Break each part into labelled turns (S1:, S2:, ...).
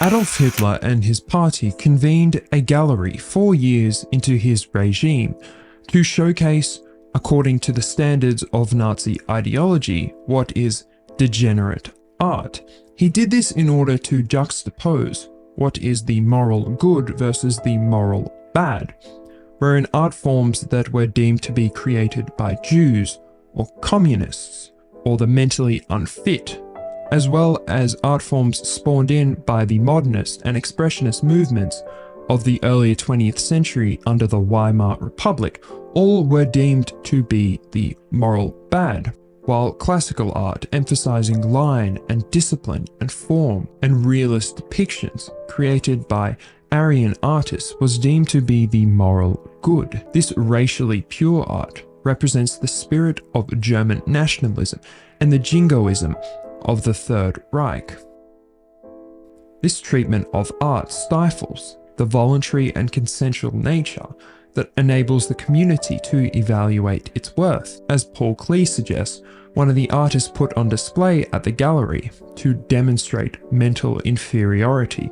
S1: Adolf Hitler and his party convened a gallery 4 years into his regime to showcase, according to the standards of Nazi ideology, what is degenerate art. He did this in order to juxtapose what is the moral good versus the moral bad, wherein art forms that were deemed to be created by Jews or communists or the mentally unfit, as well as art forms spawned in by the modernist and expressionist movements of the earlier 20th century under the Weimar Republic, all were deemed to be the moral bad, while classical art, emphasizing line and discipline and form and realist depictions created by Aryan artists, was deemed to be the moral good. This racially pure art represents the spirit of German nationalism and the jingoism of the Third Reich. This treatment of art stifles the voluntary and consensual nature that enables the community to evaluate its worth, as Paul Klee suggests one of the artists put on display at the gallery to demonstrate mental inferiority.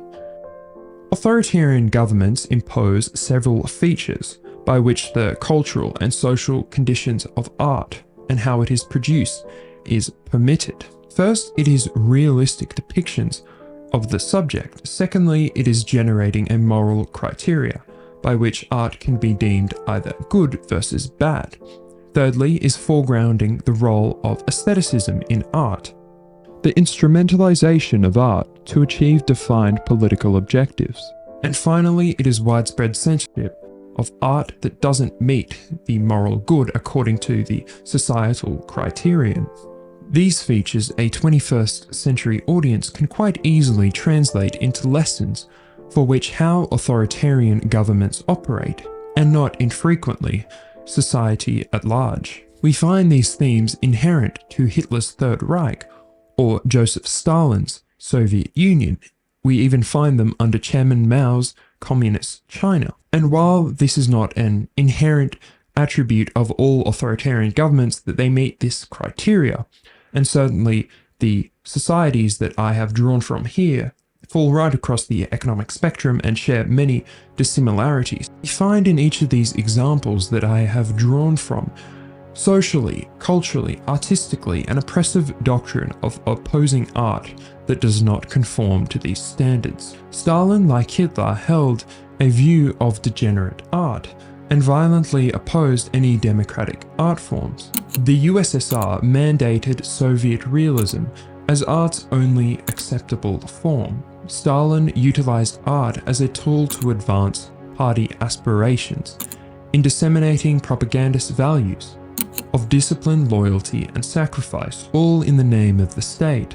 S1: Authoritarian governments impose several features by which the cultural and social conditions of art and how it is produced is permitted. First, it is realistic depictions of the subject. Secondly, it is generating a moral criteria by which art can be deemed either good versus bad. Thirdly, is foregrounding the role of aestheticism in art, the instrumentalization of art to achieve defined political objectives. And finally, it is widespread censorship of art that doesn't meet the moral good according to the societal criterion. These features a 21st century audience can quite easily translate into lessons for which how authoritarian governments operate, and not infrequently, society at large. We find these themes inherent to Hitler's Third Reich or Joseph Stalin's Soviet Union. We even find them under Chairman Mao's Communist China. And while this is not an inherent attribute of all authoritarian governments that they meet this criteria, and certainly the societies that I have drawn from here fall right across the economic spectrum and share many dissimilarities, we find in each of these examples that I have drawn from socially, culturally, artistically, an oppressive doctrine of opposing art that does not conform to these standards. Stalin, like Hitler, held a view of degenerate art and violently opposed any democratic art forms. The USSR mandated Soviet realism as art's only acceptable form. Stalin utilized art as a tool to advance party aspirations in disseminating propagandist values of discipline, loyalty, and sacrifice, all in the name of the state,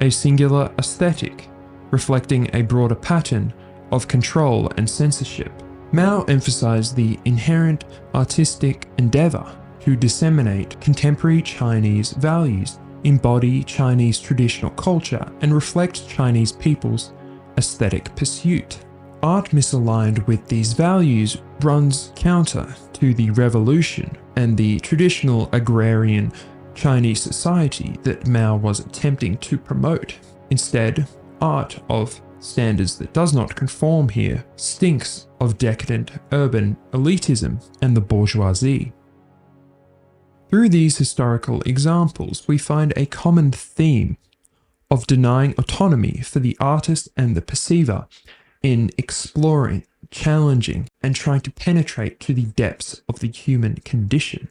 S1: a singular aesthetic reflecting a broader pattern of control and censorship. Mao emphasized the inherent artistic endeavor to disseminate contemporary Chinese values, embody Chinese traditional culture, and reflect Chinese people's aesthetic pursuit. Art misaligned with these values runs counter to the revolution and the traditional agrarian Chinese society that Mao was attempting to promote. Instead, art of standards that does not conform here stinks of decadent urban elitism and the bourgeoisie. Through these historical examples, we find a common theme of denying autonomy for the artist and the perceiver in exploring, challenging, and trying to penetrate to the depths of the human condition.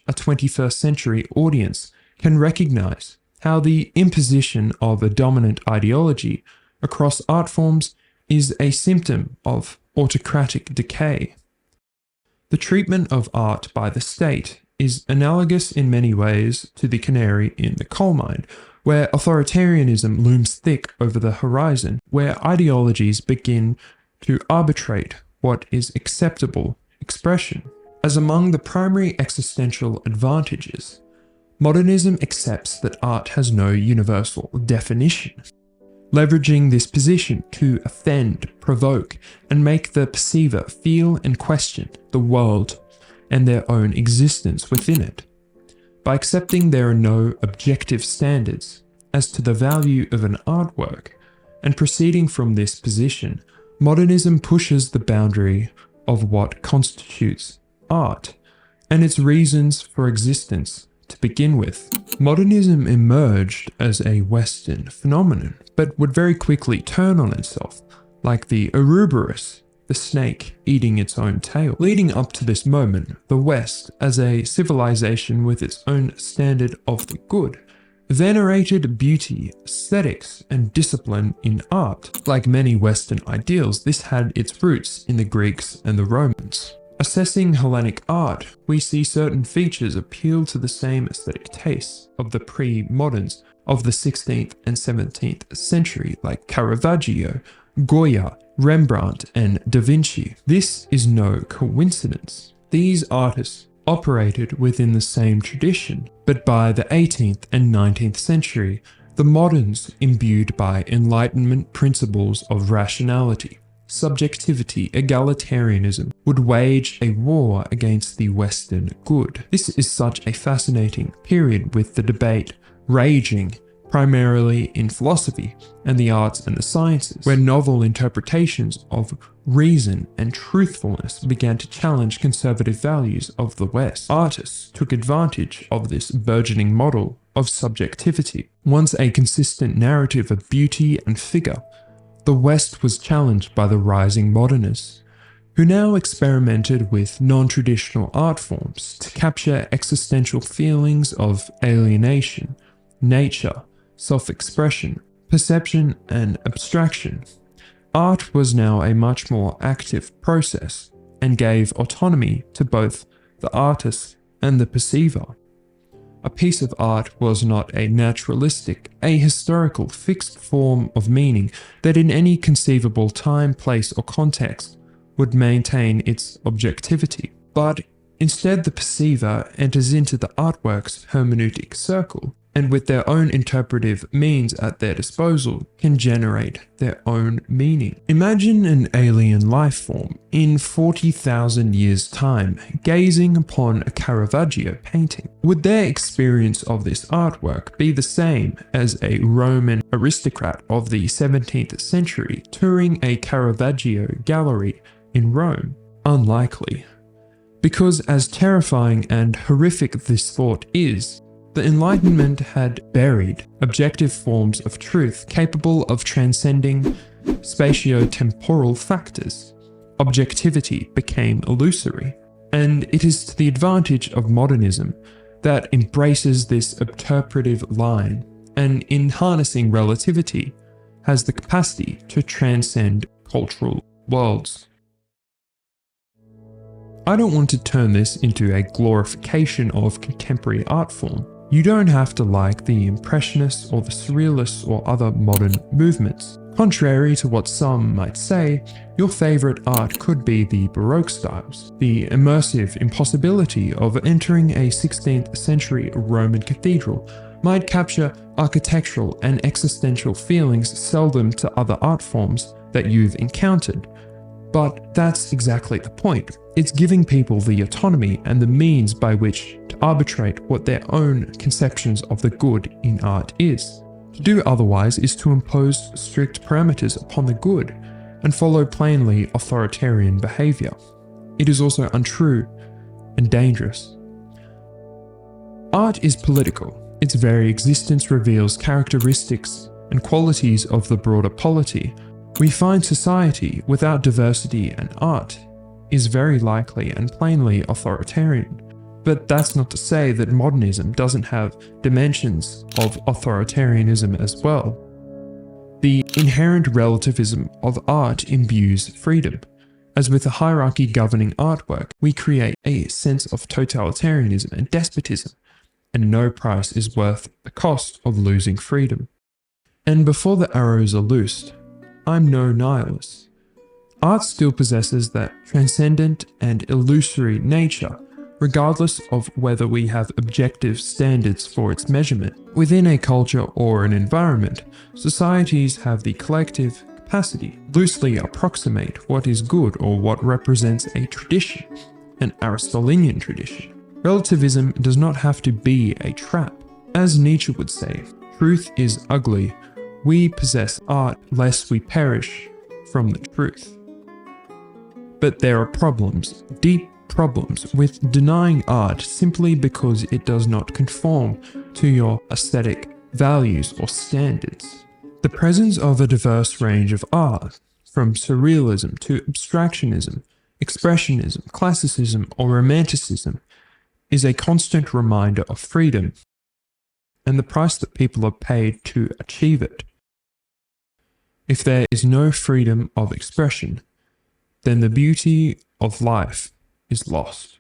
S1: A 21st century audience can recognize how the imposition of a dominant ideology across art forms is a symptom of autocratic decay. The treatment of art by the state is analogous in many ways to the canary in the coal mine, where authoritarianism looms thick over the horizon, where ideologies begin to arbitrate what is acceptable expression. As among the primary existential advantages, modernism accepts that art has no universal definition, leveraging this position to offend, provoke, and make the perceiver feel and question the world and their own existence within it. By accepting there are no objective standards as to the value of an artwork, and proceeding from this position, modernism pushes the boundary of what constitutes art and its reasons for existence to begin with. Modernism emerged as a Western phenomenon, but would very quickly turn on itself, like the Ouroboros, the snake eating its own tail. Leading up to this moment, the West, as a civilization with its own standard of the good, venerated beauty, aesthetics, and discipline in art. Like many Western ideals, this had its roots in the Greeks and the Romans. Assessing Hellenic art, we see certain features appeal to the same aesthetic tastes of the pre-moderns of the 16th and 17th century, like Caravaggio, Goya, Rembrandt, and Da Vinci. This is no coincidence. These artists operated within the same tradition, but by the 18th and 19th century, the moderns, imbued by Enlightenment principles of rationality, subjectivity, egalitarianism, would wage a war against the Western good. This is such a fascinating period, with the debate raging primarily in philosophy and the arts and the sciences, where novel interpretations of reason and truthfulness began to challenge conservative values of the West. Artists took advantage of this burgeoning model of subjectivity. Once a consistent narrative of beauty and figure, the West was challenged by the rising modernists, who now experimented with non-traditional art forms to capture existential feelings of alienation, nature, self-expression, perception, and abstraction. Art was now a much more active process and gave autonomy to both the artist and the perceiver. A piece of art was not a naturalistic, ahistorical, fixed form of meaning that in any conceivable time, place, or context would maintain its objectivity, but instead the perceiver enters into the artwork's hermeneutic circle, and with their own interpretive means at their disposal, can generate their own meaning. Imagine an alien life form in 40,000 years' time gazing upon a Caravaggio painting. Would their experience of this artwork be the same as a Roman aristocrat of the 17th century touring a Caravaggio gallery in Rome? Unlikely. Because as terrifying and horrific this thought is, the Enlightenment had buried objective forms of truth capable of transcending spatio-temporal factors. Objectivity became illusory, and it is to the advantage of modernism that embraces this interpretive line, and in harnessing relativity, has the capacity to transcend cultural worlds. I don't want to turn this into a glorification of contemporary art form. You don't have to like the Impressionists or the Surrealists or other modern movements. Contrary to what some might say, your favorite art could be the Baroque styles. The immersive impossibility of entering a 16th century Roman cathedral might capture architectural and existential feelings seldom to other art forms that you've encountered. But that's exactly the point. It's giving people the autonomy and the means by which to arbitrate what their own conceptions of the good in art is. To do otherwise is to impose strict parameters upon the good and follow plainly authoritarian behavior. It is also untrue and dangerous. Art is political. Its very existence reveals characteristics and qualities of the broader polity. We find society without diversity and art is very likely and plainly authoritarian. But that's not to say that modernism doesn't have dimensions of authoritarianism as well. The inherent relativism of art imbues freedom. As with a hierarchy governing artwork, we create a sense of totalitarianism and despotism, and no price is worth the cost of losing freedom. And before the arrows are loosed, I'm no nihilist. Art still possesses that transcendent and illusory nature, regardless of whether we have objective standards for its measurement. Within a culture or an environment, societies have the collective capacity to loosely approximate what is good or what represents a tradition, an Aristotelian tradition. Relativism does not have to be a trap. As Nietzsche would say, truth is ugly we possess art lest we perish from the truth. But there are problems, deep problems, with denying art simply because it does not conform to your aesthetic values or standards. The presence of a diverse range of art, from surrealism to abstractionism, expressionism, classicism, or romanticism, is a constant reminder of freedom and the price that people are paid to achieve it. If there is no freedom of expression, then the beauty of life is lost.